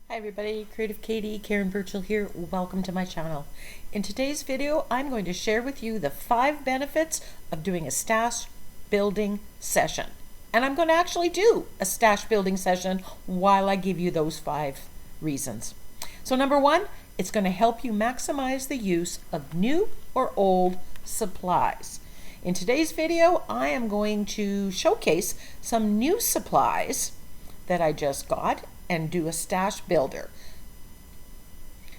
Hi everybody, Creative Katie, Karen Burchill here. Welcome to my channel. In today's video, I'm going to share with you the 5 benefits of doing a stash building session. And I'm going to actually do a stash building session while I give you those 5 reasons. So number 1, it's going to help you maximize the use of new or old supplies. In today's video, I am going to showcase some new supplies that I just got and do a stash builder.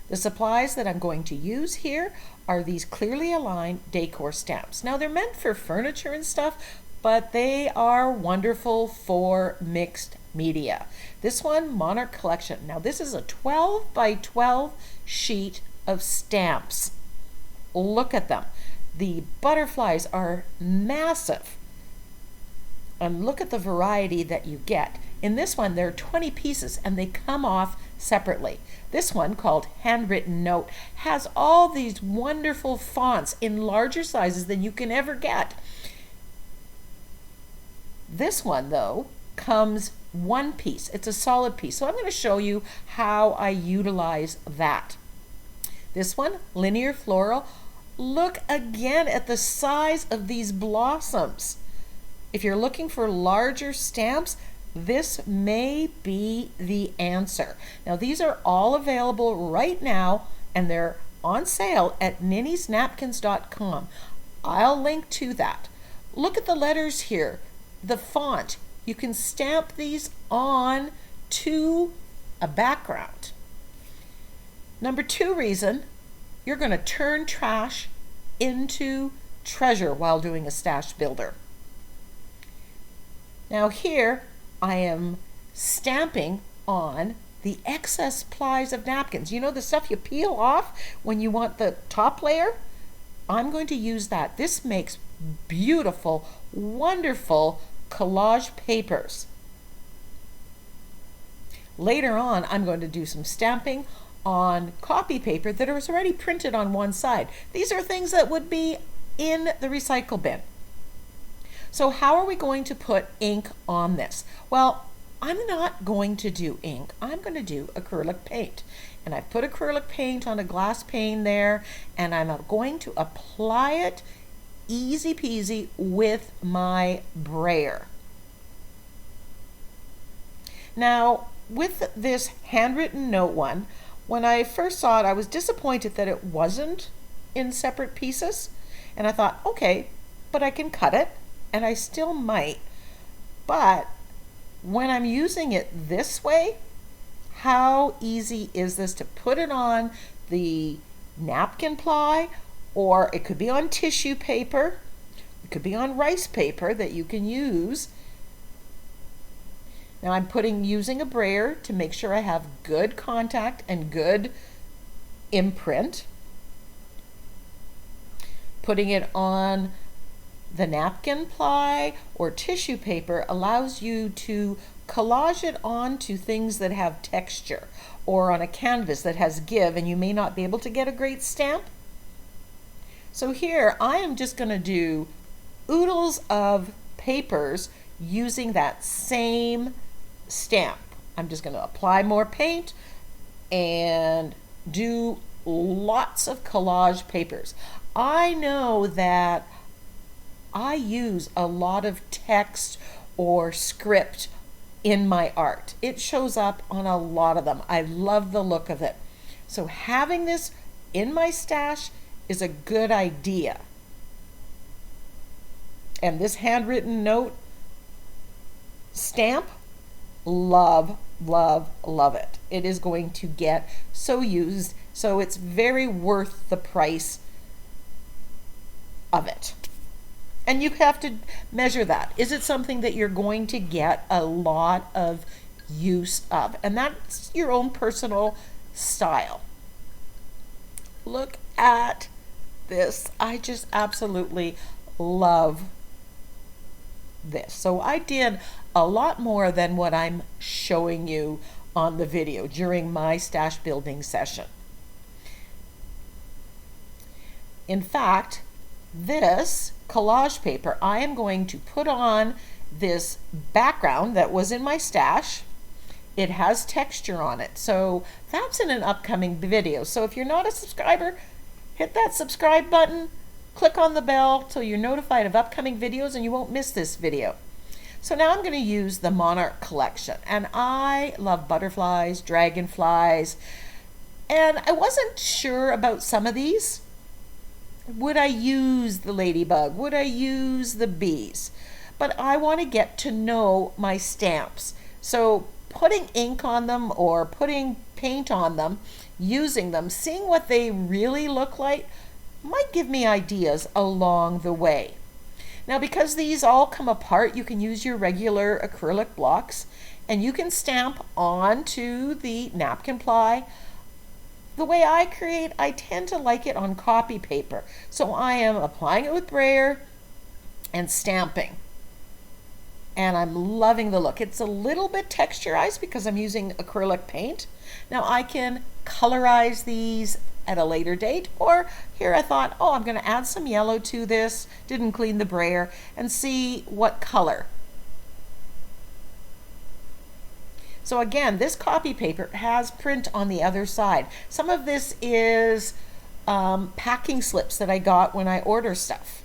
The supplies that I'm going to use here are these clearly aligned decor stamps. Now they're meant for furniture and stuff, but they are wonderful for mixed media. This one, Monarch Collection. Now this is a 12 by 12 sheet of stamps. Look at them. The butterflies are massive. And look at the variety that you get. In this one, there are 20 pieces and they come off separately. This one, called Handwritten Note, has all these wonderful fonts in larger sizes than you can ever get. This one, though, comes one piece. It's a solid piece. So I'm going to show you how I utilize that. This one, Linear Floral. Look again at the size of these blossoms. If you're looking for larger stamps, this may be the answer. Now these are all available right now and they're on sale at NINNYSNAPKINS.com. I'll link to that. Look at the letters here, the font. You can stamp these on to a background. Number 2 reason, you're going to turn trash into treasure while doing a stash builder. Now here I am stamping on the excess plies of napkins. You know, the stuff you peel off when you want the top layer? I'm going to use that. This makes beautiful, wonderful collage papers. Later on, I'm going to do some stamping on copy paper that is already printed on one side. These are things that would be in the recycle bin. So how are we going to put ink on this? Well, I'm not going to do ink. I'm going to do acrylic paint. And I put acrylic paint on a glass pane there, and I'm going to apply it easy peasy with my brayer. Now, with this Handwritten Note one, when I first saw it, I was disappointed that it wasn't in separate pieces. And I thought, okay, but I can cut it. And I still might, but when I'm using it this way, how easy is this to put it on the napkin ply, or it could be on tissue paper, it could be on rice paper that you can use. Now I'm using a brayer to make sure I have good contact and good imprint. Putting it on the napkin ply or tissue paper allows you to collage it onto things that have texture, or on a canvas that has give and you may not be able to get a great stamp. So here I am just going to do oodles of papers using that same stamp. I'm just going to apply more paint and do lots of collage papers. I know that I use a lot of text or script in my art. It shows up on a lot of them. I love the look of it. So having this in my stash is a good idea. And this Handwritten Note stamp, love, love, love it. It is going to get so used, so it's very worth the price of it. And you have to measure that. Is it something that you're going to get a lot of use of? And that's your own personal style. Look at this. I just absolutely love this. So I did a lot more than what I'm showing you on the video during my stash building session. In fact, this collage paper I am going to put on this background that was in my stash, It has texture on it. So that's in an upcoming video. So if you're not a subscriber, hit that subscribe button, click on the bell so you're notified of upcoming videos and you won't miss this video. So now I'm going to use the Monarch collection, and I love butterflies, dragonflies, and I wasn't sure about some of these. Would I use the ladybug? Would I use the bees? But I want to get to know my stamps. So putting ink on them or putting paint on them, using them, seeing what they really look like might give me ideas along the way. Now, because these all come apart, you can use your regular acrylic blocks and you can stamp onto the napkin ply. The way I create, I tend to like it on copy paper. So I am applying it with brayer and stamping. And I'm loving the look. It's a little bit texturized because I'm using acrylic paint. Now I can colorize these at a later date, or here I thought, oh, I'm going to add some yellow to this, didn't clean the brayer, and see what color. So again, this copy paper has print on the other side. Some of this is packing slips that I got when I order stuff.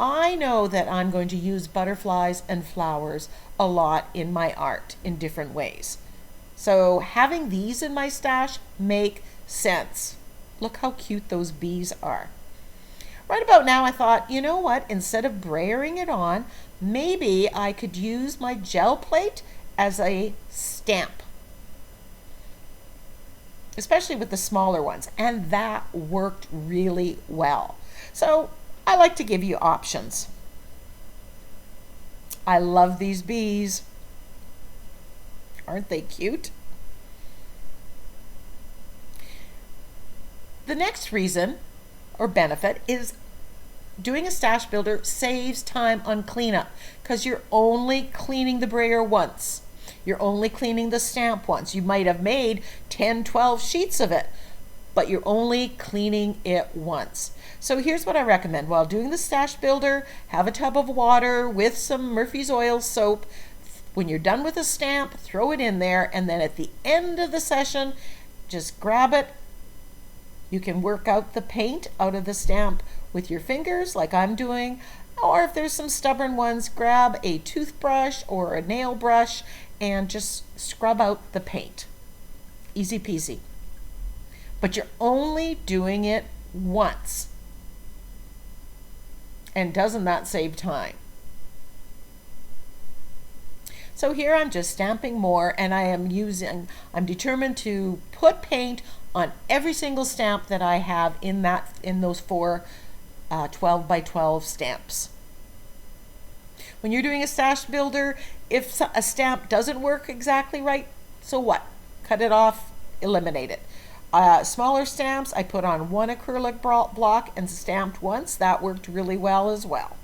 I know that I'm going to use butterflies and flowers a lot in my art in different ways. So having these in my stash make sense. Look how cute those bees are. Right about now I thought, you know what, instead of brayering it on, maybe I could use my gel plate as a stamp, especially with the smaller ones, and that worked really well. So I like to give you options. I love these bees. Aren't they cute? The next reason or benefit is doing a stash builder saves time on cleanup because you're only cleaning the brayer once. You're only cleaning the stamp once. You might have made 10, 12 sheets of it, but you're only cleaning it once. So here's what I recommend. While doing the stash builder, have a tub of water with some Murphy's Oil soap. When you're done with a stamp, throw it in there, and then at the end of the session, just grab it. You can work out the paint out of the stamp with your fingers like I'm doing, or if there's some stubborn ones, grab a toothbrush or a nail brush and just scrub out the paint. Easy peasy. But you're only doing it once. And doesn't that save time? So here I'm just stamping more, and I'm determined to put paint on every single stamp that I have in those four 12 by 12 stamps. When you're doing a stash builder, if a stamp doesn't work exactly right, so what? Cut it off, eliminate it. Smaller stamps, I put on one acrylic block and stamped once. That worked really well as well.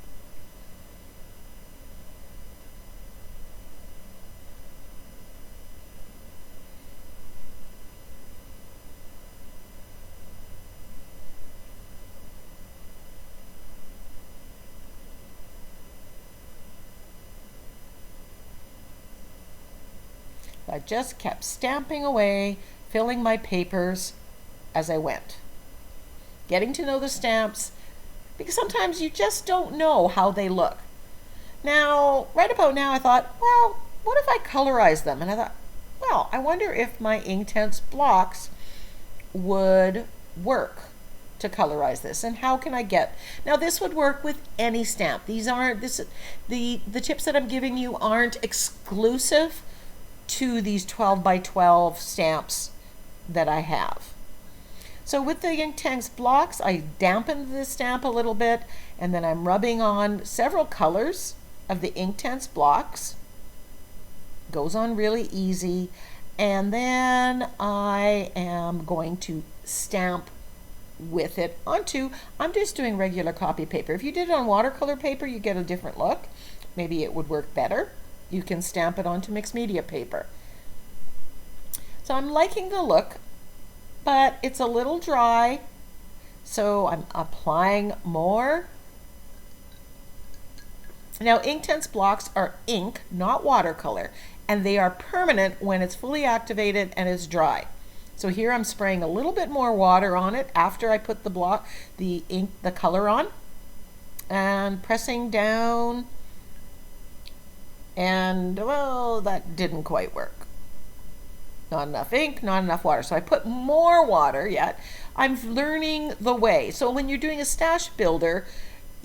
I just kept stamping away, filling my papers as I went. Getting to know the stamps, because sometimes you just don't know how they look. Now, right about now I thought, well, what if I colorize them? And I thought, well, I wonder if my Inktense blocks would work to colorize this, and how can I get. Now this would work with any stamp. These aren't, the tips that I'm giving you aren't exclusive to these 12 by 12 stamps that I have. So with the Inktense blocks, I dampened the stamp a little bit, and then I'm rubbing on several colors of the Inktense blocks. Goes on really easy. And then I am going to stamp with it onto, I'm just doing regular copy paper. If you did it on watercolor paper, you get a different look. Maybe it would work better. You can stamp it onto mixed media paper. So I'm liking the look, but it's a little dry, so I'm applying more. Now Inktense blocks are ink, not watercolor, and they are permanent when it's fully activated and it's dry. So here I'm spraying a little bit more water on it after I put the ink, the color on, and pressing down, and well, that didn't quite work. Not enough ink, not enough water. So I put more water yet. I'm learning the way. So when you're doing a stash builder,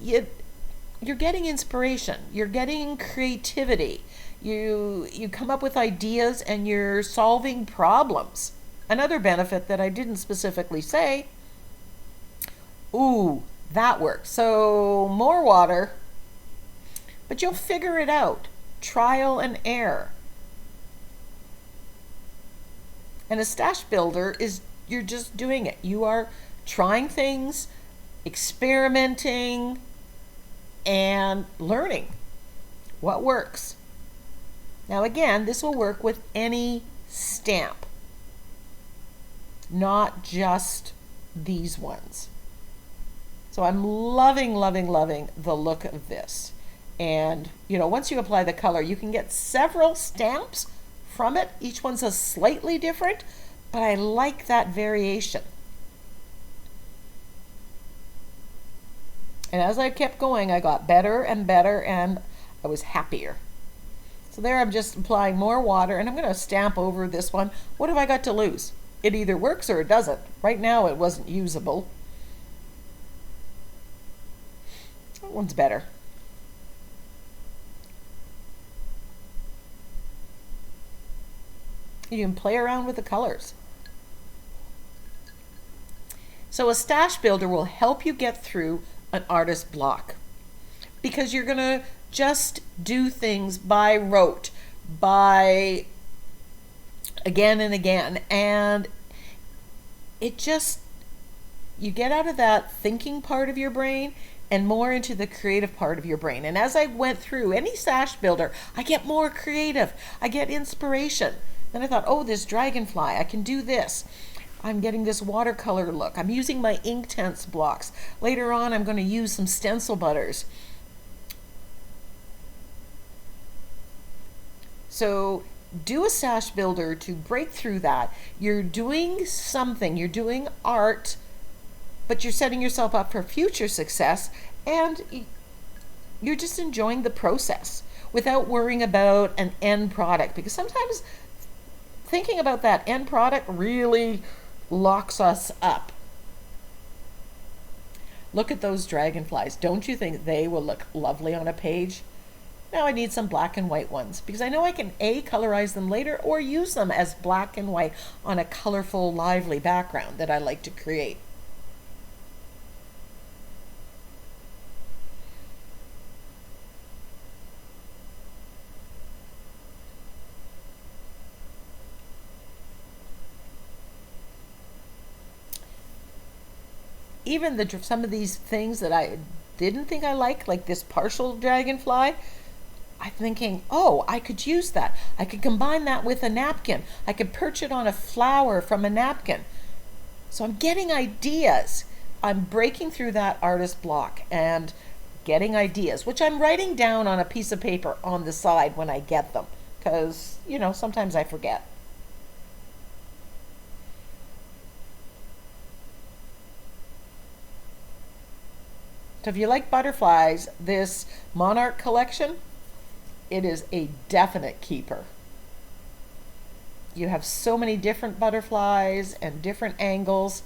you're getting inspiration. You're getting creativity. You come up with ideas and you're solving problems. Another benefit that I didn't specifically say, ooh, that works. So more water, but you'll figure it out. Trial and error. And a stash builder is, you're just doing it. You are trying things, experimenting, and learning what works. Now again, this will work with any stamp, not just these ones. So I'm loving, loving, loving the look of this. And you know, once you apply the color, you can get several stamps from it. Each one's a slightly different, but I like that variation. And as I kept going, I got better and better, and I was happier. So there I'm just applying more water, and I'm going to stamp over this one. What have I got to lose? It either works or it doesn't. Right now it wasn't usable. That one's better. You can play around with the colors. So a stash builder will help you get through an artist block, because you're going to just do things by rote, by again and again, and it just, you get out of that thinking part of your brain and more into the creative part of your brain. And as I went through any stash builder, I get more creative, I get inspiration. Then I thought, oh, this dragonfly, I can do this. I'm getting this watercolor look. I'm using my Inktense blocks. Later on, I'm going to use some stencil butters. So do a stash builder to break through that. You're doing something, you're doing art, but you're setting yourself up for future success, and you're just enjoying the process without worrying about an end product, because sometimes thinking about that end product really locks us up. Look at those dragonflies. Don't you think they will look lovely on a page? Now I need some black and white ones, because I know I can A, colorize them later, or use them as black and white on a colorful, lively background that I like to create. Even some of these things that I didn't think I liked, like this partial dragonfly, I'm thinking, oh, I could use that. I could combine that with a napkin. I could perch it on a flower from a napkin. So I'm getting ideas. I'm breaking through that artist block and getting ideas, which I'm writing down on a piece of paper on the side when I get them, because, you know, sometimes I forget. So if you like butterflies, this Monarch collection, it is a definite keeper. You have so many different butterflies and different angles.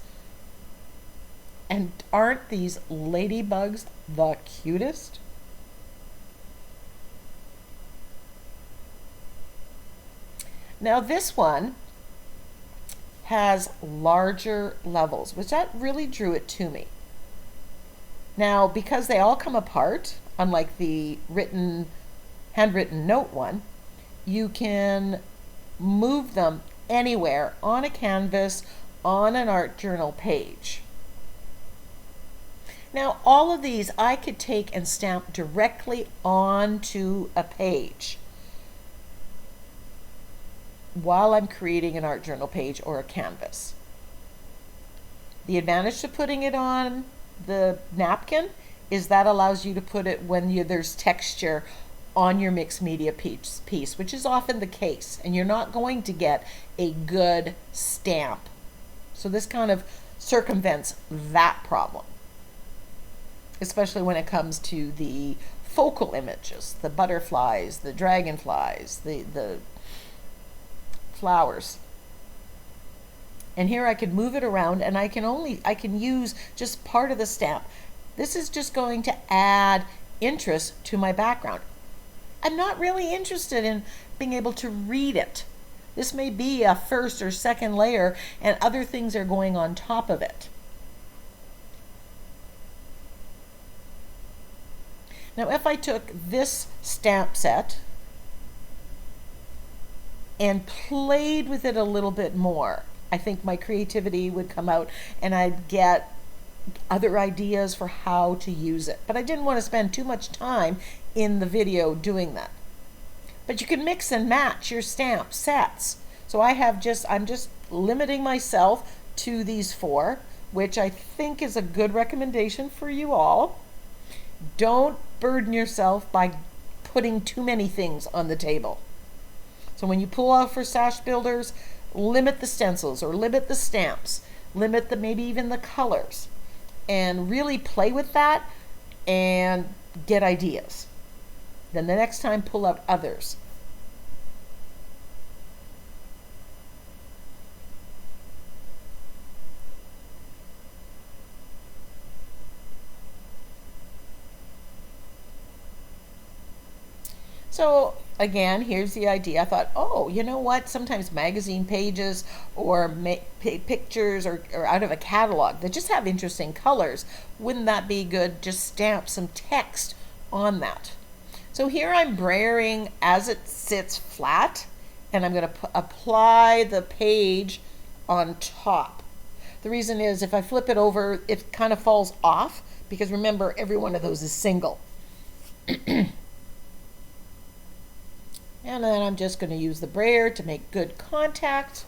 And aren't these ladybugs the cutest? Now this one has larger levels, which that really drew it to me. Now, because they all come apart, unlike the handwritten note one, you can move them anywhere on a canvas, on an art journal page. Now, all of these I could take and stamp directly onto a page while I'm creating an art journal page or a canvas. The advantage to putting it on the napkin is that allows you to put it when there's texture on your mixed media piece, which is often the case, and you're not going to get a good stamp. So this kind of circumvents that problem, especially when it comes to the focal images, the butterflies, the dragonflies, the flowers. And here I can move it around, and I can use just part of the stamp. This is just going to add interest to my background. I'm not really interested in being able to read it. This may be a first or second layer, and other things are going on top of it. Now, if I took this stamp set and played with it a little bit more, I think my creativity would come out and I'd get other ideas for how to use it. But I didn't want to spend too much time in the video doing that. But you can mix and match your stamp sets. So I'm just limiting myself to these 4, which I think is a good recommendation for you all. Don't burden yourself by putting too many things on the table. So when you pull out for stash builders, limit the stencils or limit the stamps, limit maybe even the colors, and really play with that and get ideas. Then the next time, pull out others. So again, here's the idea. I thought, oh, you know what? Sometimes magazine pages or pictures or out of a catalog that just have interesting colors. Wouldn't that be good? Just stamp some text on that. So here I'm brayering as it sits flat, and I'm going to apply the page on top. The reason is if I flip it over, it kind of falls off, because remember, every one of those is single. And then I'm just going to use the brayer to make good contact.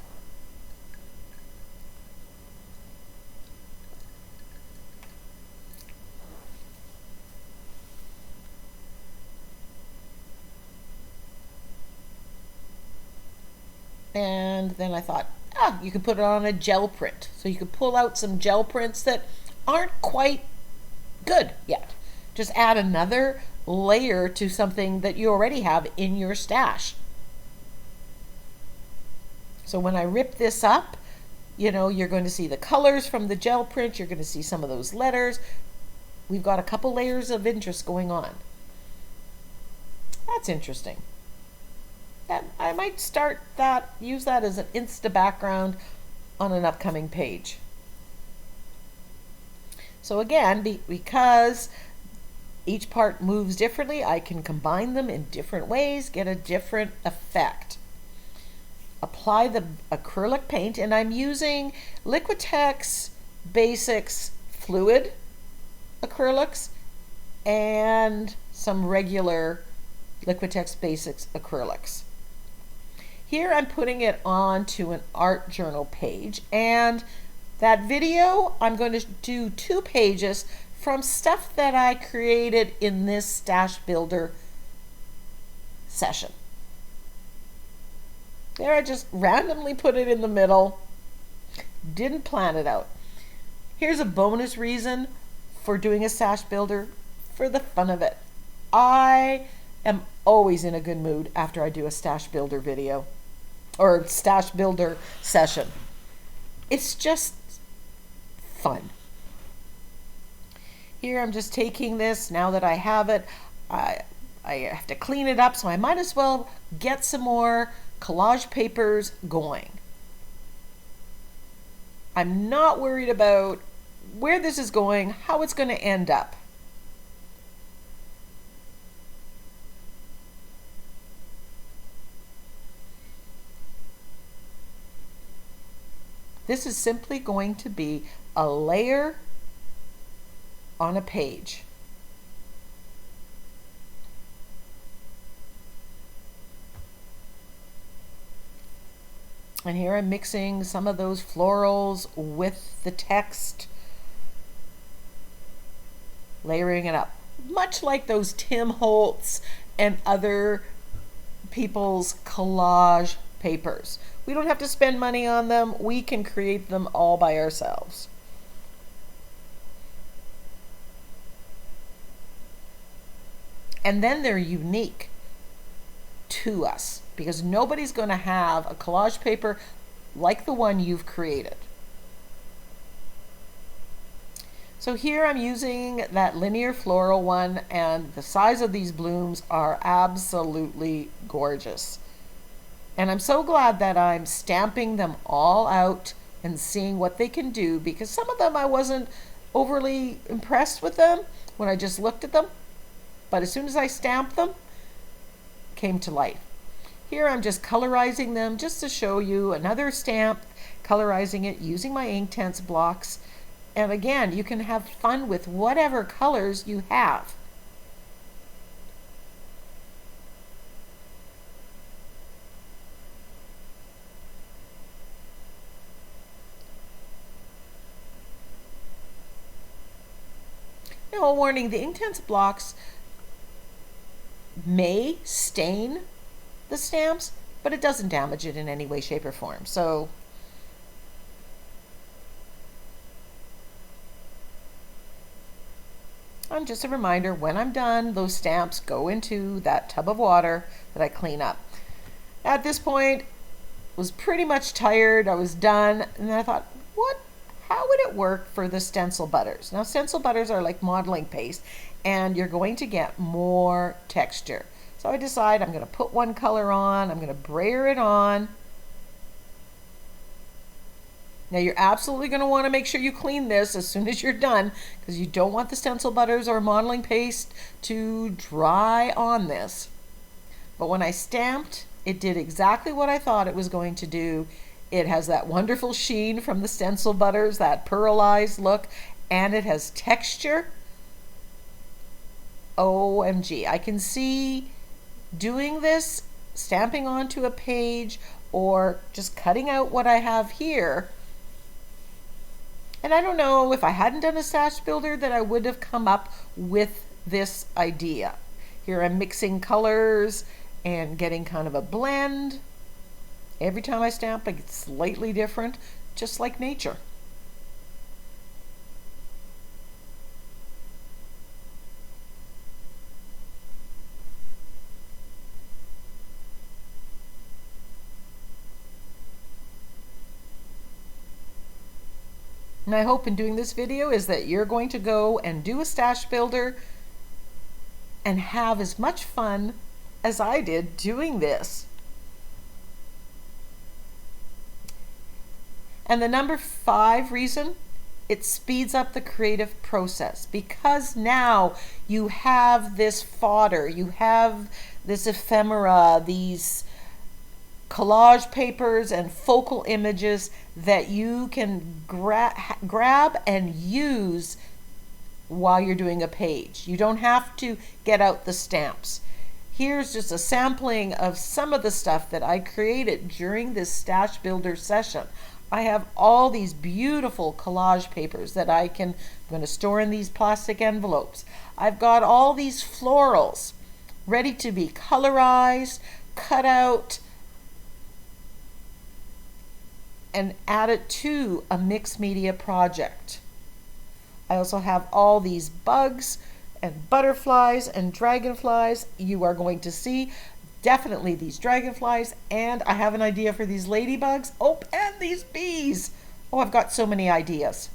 And then I thought, you could put it on a gel print. So you could pull out some gel prints that aren't quite good yet. Just add another layer to something that you already have in your stash. So when I rip this up, you're going to see the colors from the gel print. You're going to see some of those letters. We've got a couple layers of interest going on. That's interesting. I might use that as an Insta background on an upcoming page. So again, because each part moves differently, I can combine them in different ways, get a different effect. Apply the acrylic paint, and I'm using Liquitex Basics Fluid acrylics and some regular Liquitex Basics acrylics. Here I'm putting it onto an art journal page, and that video I'm going to do 2 pages from stuff that I created in this stash builder session. There, I just randomly put it in the middle, didn't plan it out. Here's a bonus reason for doing a stash builder: for the fun of it. I am always in a good mood after I do a stash builder video or stash builder session. It's just fun. Here I'm just taking this, now that I have it, I have to clean it up, so I might as well get some more collage papers going. I'm not worried about where this is going, how it's going to end up. This is simply going to be a layer on a page. And here I'm mixing some of those florals with the text, layering it up. Much like those Tim Holtz and other people's collage papers. We don't have to spend money on them. We can create them all by ourselves. And then they're unique to us because nobody's going to have a collage paper like the one you've created. So here I'm using that linear floral one, and the size of these blooms are absolutely gorgeous. And I'm so glad that I'm stamping them all out and seeing what they can do, because some of them I wasn't overly impressed with them when I just looked at them. But as soon as I stamped them, came to life. Here I'm just colorizing them just to show you another stamp, colorizing it using my Inktense blocks. And again, you can have fun with whatever colors you have. Now, a warning, the Inktense blocks may stain the stamps, but it doesn't damage it in any way, shape, or form. So and just a reminder, when I'm done, those stamps go into that tub of water that I clean up. At this point, I was pretty much tired. I was done, and then I thought, how would it work for the stencil butters? Now, stencil butters are like modeling paste, and you're going to get more texture. So I decide I'm going to put one color on. I'm going to brayer it on. Now you're absolutely going to want to make sure you clean this as soon as you're done, because you don't want the stencil butters or modeling paste to dry on this. But when I stamped, it did exactly what I thought it was going to do. It has that wonderful sheen from the stencil butters, that pearlized look, and it has texture. OMG, I can see doing this, stamping onto a page, or just cutting out what I have here. And I don't know if I hadn't done a stash builder that I would have come up with this idea. Here I'm mixing colors and getting kind of a blend. Every time I stamp, I get slightly different, just like nature. And I hope in doing this video is that you're going to go and do a stash builder and have as much fun as I did doing this. And the number 5 reason, it speeds up the creative process, because now you have this fodder, you have this ephemera, these collage papers and focal images that you can grab and use while you're doing a page. You don't have to get out the stamps. Here's just a sampling of some of the stuff that I created during this stash builder session. I have all these beautiful collage papers that I'm going to store in these plastic envelopes. I've got all these florals ready to be colorized, cut out, and add it to a mixed media project. I also have all these bugs and butterflies and dragonflies. You are going to see definitely these dragonflies, and I have an idea for these ladybugs. Oh, and these bees. Oh, I've got so many ideas.